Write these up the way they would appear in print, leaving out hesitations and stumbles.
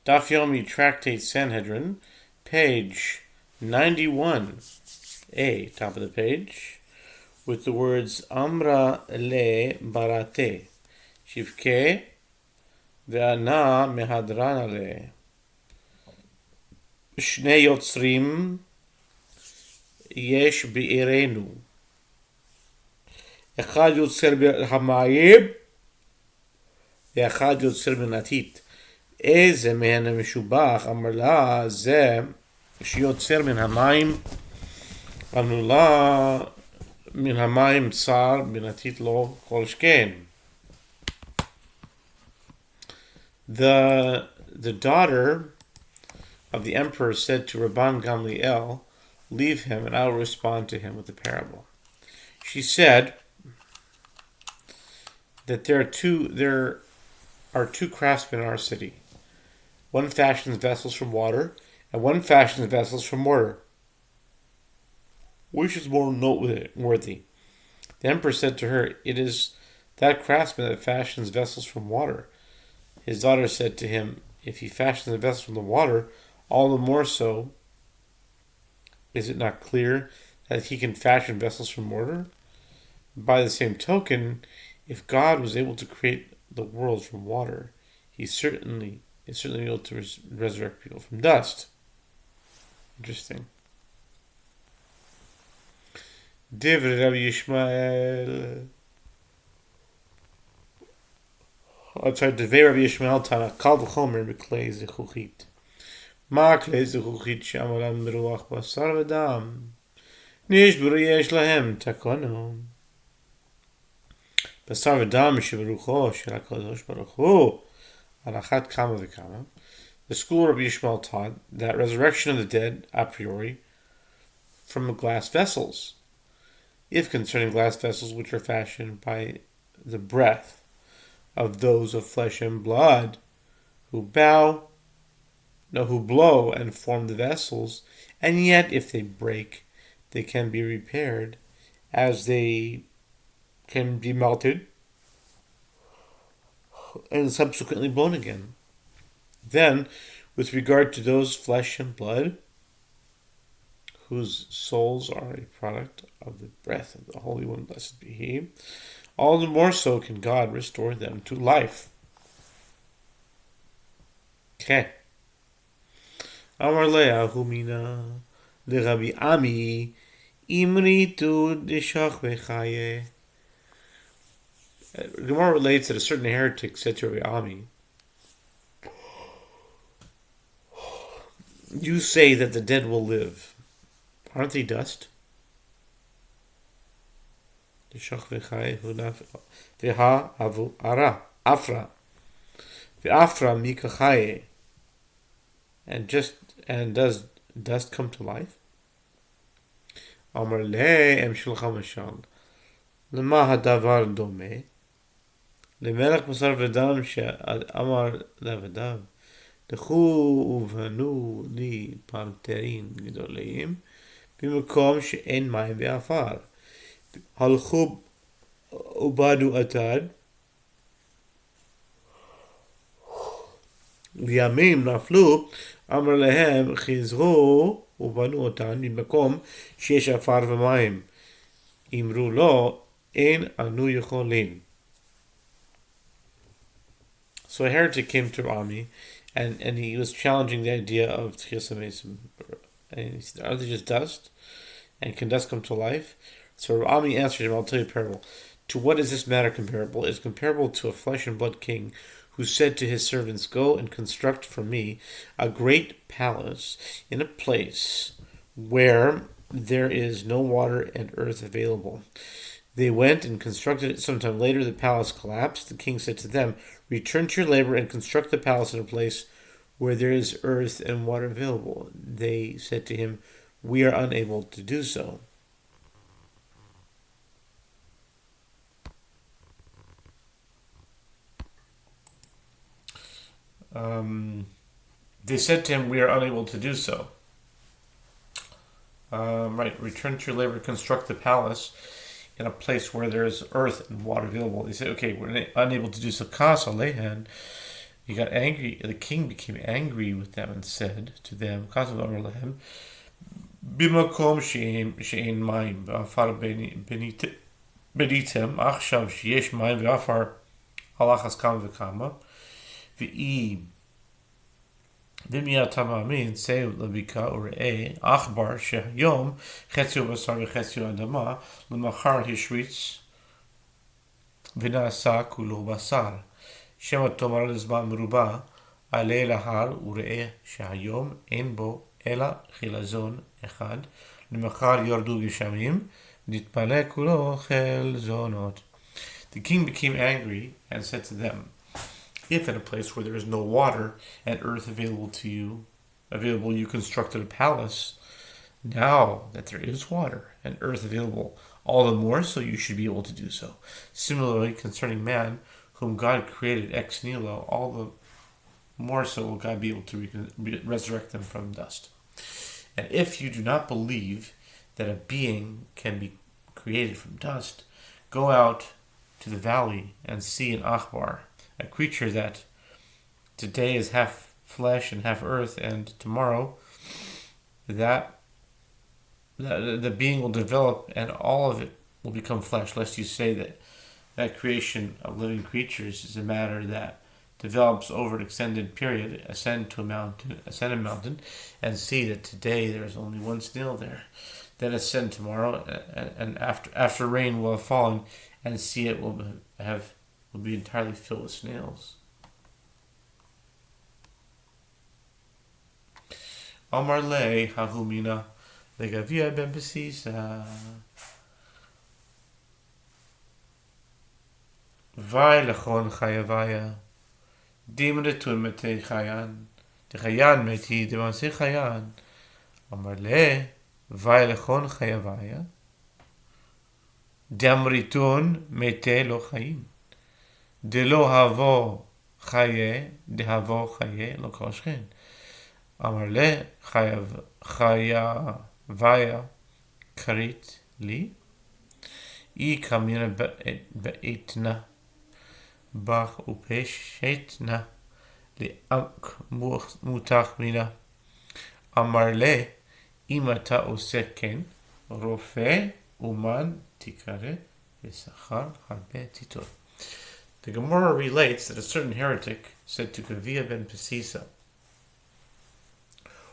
Daf Yomi Tractate Sanhedrin, page 91a, top of the page, with the words Amra le barate, Shivke ve'ana mehadran ale. Shnei yotzrim yesh be'irenu. Echad yotzer b'hamayim ve'echad yotzer b'natit. איזה מהן המשובח, אמר לה, זה שיוצר מן המים, אמרו לה, מן המים צר, בנתית לו כל שכן. The daughter of the emperor said to Rabban Gamliel, leave him and I will respond to him with the parable. She said that there are two craftsmen in our city. One fashions vessels from water, and one fashions vessels from mortar. Which is more noteworthy? The emperor said to her, it is that craftsman that fashions vessels from water. His daughter said to him, if he fashions a vessel from the water, all the more so, is it not clear that he can fashion vessels from mortar? By the same token, if God was able to create the world from water, he is certainly able to resurrect people from dust. Interesting. Divrei Rabbi Yishmael. Divrei Rabbi Yishmael Tana Kal v'chomer b'klei zechuchit. Ma klei zechuchit she'amaram beruach basar v'dam. Nishbru yesh lahem takono. Basar v'dam she'berucho shel HaKadosh Baruch Hu. The school of Rabbi Yishmael taught that resurrection of the dead a priori from glass vessels, if concerning glass vessels which are fashioned by the breath of those of flesh and blood who blow and form the vessels, and yet if they break, they can be repaired as they can be melted and subsequently blown again. Then, with regard to those flesh and blood, whose souls are a product of the breath of the Holy One, blessed be He, all the more so can God restore them to life. Okay. Amar le'ahu mina le'Rabbi Ami imri tu deshach v'chaye. Gemara relates that a certain heretic said to Rabbi Ami, you say that the dead will live. Aren't they dust? And does dust come to life? Amar le'em shulcha mashal. Lema hadavar domeh. למלך בשר ודם שאמר לעבדיו, לכו ובנו לי פנתרים גדולים במקום שאין מים ועפר. הלכו ובנו אטד, לימים נפלו, אמר להם חזרו ובנו אותן במקום שיש עפר ומים. אמרו לו, אין אנו יכולים. So a heretic came to Rami, and he was challenging the idea of Tchias HaMesim. And he said, are they just dust? And can dust come to life? So Rami answered him, I'll tell you a parable. To what is this matter comparable? It is comparable to a flesh and blood king who said to his servants, go and construct for me a great palace in a place where there is no water and earth available. They went and constructed it. Sometime later, the palace collapsed. The king said to them, return to your labor and construct the palace in a place where there is earth and water available. They said to him, we are unable to do so. They said to him, we are unable to do so. Return to your labor, construct the palace in a place where there is earth and water available. They say, okay, we're unable to do so. Kas alehan, he got angry. The king became angry with them and said to them, "Bimakom she'ein mayim v'afar benitem achshav sheyesh mayim v'afar halachas kama v'kama v'i v'miyat ha'ma'amin say lebika urei achbar shehayom chetzu basar v'chetzu adama l'machar hishritz v'nasa kulo basar shema tomar l'zman meruba alei lahar urei shehayom ein bo ela chilazon echad l'machar yordu gishamim nitpale kulo chelzonot." The king became angry and said to them, "If in a place where there is no water and earth available, you constructed a palace, now that there is water and earth available, all the more so you should be able to do so. Similarly, concerning man, whom God created ex nihilo, all the more so will God be able to resurrect them from dust. And if you do not believe that a being can be created from dust, go out to the valley and see an achbar, a creature that today is half flesh and half earth, and tomorrow that the being will develop and all of it will become flesh, lest you say that creation of living creatures is a matter that develops over an extended period. Ascend a mountain, and see that today there is only one snail there. Then ascend tomorrow, and after rain will have fallen, and see it will be entirely filled with snails." Amar le havumina legavia ben pesisa vai lechon chayavaya dimretun mete chayan de chayan meti devanse chayan. Amar le vai lechon chayavaya Damritun mete lo chayim. De lo havo chaye, de havo chaye lo koshchen. Amar le chayavaya karit li. I kamina be'etna. Bach upeshetna. Li amk mutach mina. Amar le imata oseken. Rofe uman tikare v'sachar harbe titor. The Gemara relates that a certain heretic said to Gavia ben Pesisa,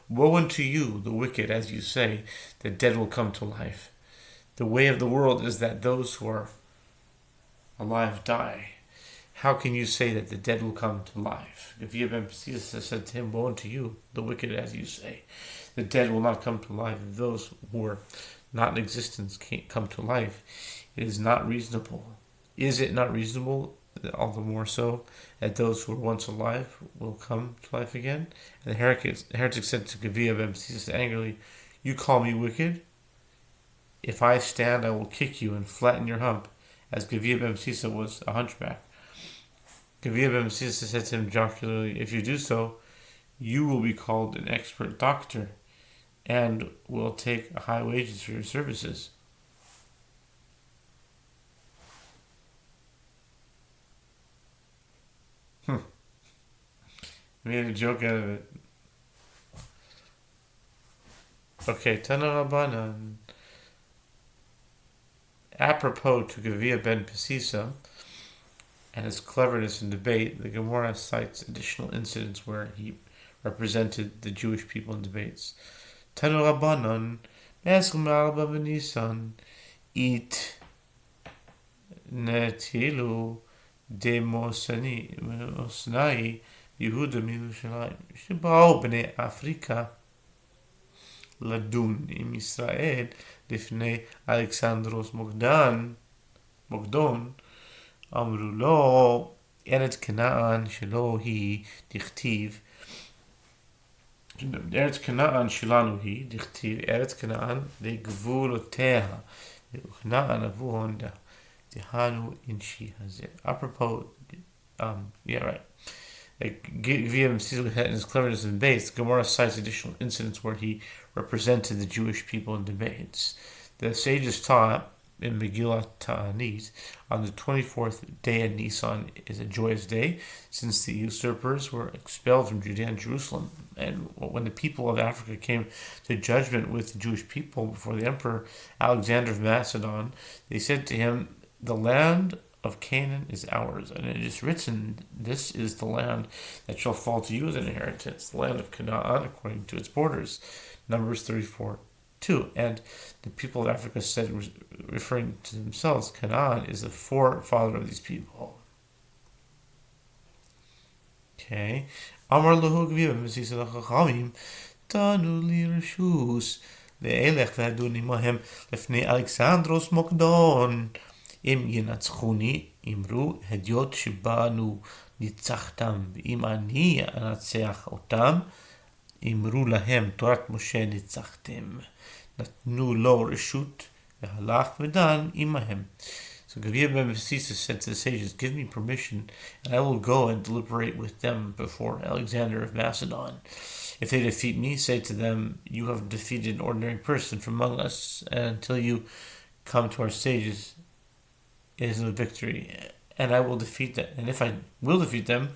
"Woe unto you, the wicked, as you say, the dead will come to life. The way of the world is that those who are alive die. How can you say that the dead will come to life?" Gavia ben Pesisa said to him, "Woe unto you, the wicked, as you say, the dead will not come to life. If those who are not in existence can't come to life, it is not reasonable. Is it not reasonable, all the more so, that those who were once alive will come to life again?" And the heretic said to Gavia ben Pesisa angrily, "You call me wicked? If I stand, I will kick you and flatten your hump," as Gavia ben Pesisa was a hunchback. Gavia ben Pesisa said to him jocularly, "If you do so, you will be called an expert doctor and will take high wages for your services." Made a joke out of it. Okay, Tana Rabbanan. Apropos to Gavia ben Pesisa and his cleverness in debate, the Gemara cites additional incidents where he represented the Jewish people in debates. Tanu Rabbanon, Meskel Malba Benisan, It Netilu Demosani Yehuda Mirushalayim, Shebao Bnei Afrika לדון עם ישראל לפני אלכסנדרוס מוקדון אמרו לו ארץ כנען שלו היא דכתיב ארץ כנען שלנו היא דכתיב ארץ כנען לגבולותיה וכנען עבורון דהנו אנשי הזה. Apropos, right. Gavia ben Pesisa had his cleverness in debates. Gemara cites additional incidents where he represented the Jewish people in debates. The sages taught in Megillah Ta'anit, on the 24th day of Nisan is a joyous day, since the usurpers were expelled from Judea and Jerusalem. And when the people of Africa came to judgment with the Jewish people before the emperor Alexander of Macedon, they said to him, "The land of Canaan is ours, and it is written, this is the land that shall fall to you as an inheritance, the land of Canaan according to its borders." Numbers 34:2. And the people of Africa said, referring to themselves, Canaan is the forefather of these people. Okay. Amar lahu gviva mesisa l'chachamim tanu li reshus ve'elech ve'adun imahem lefnei Alexandros Mokdon im yinatzchuni imru hediot shebanu nitzachtam ve'im ani anatzeach otam imru lahem Torat Moshe nitzachtem natnu lo reshut ve'halach v'dan imahem. So Gavir ben Basisa said to the sages, "Give me permission, and I will go and deliberate with them before Alexander of Macedon. If they defeat me, say to them, you have defeated an ordinary person from among us, and until you come to our sages, it is no victory. And I will defeat them. And if I will defeat them,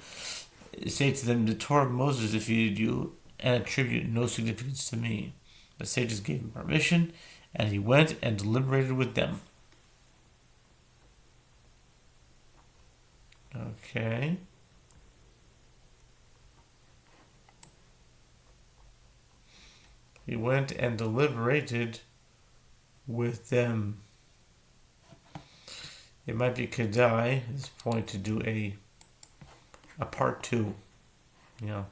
say to them, the Torah of Moses defeated you, and attribute no significance to me." The sages gave him permission, and he went and deliberated with them. Okay. He went and deliberated with them. It might be Kedai at this point to do a part 2. Yeah.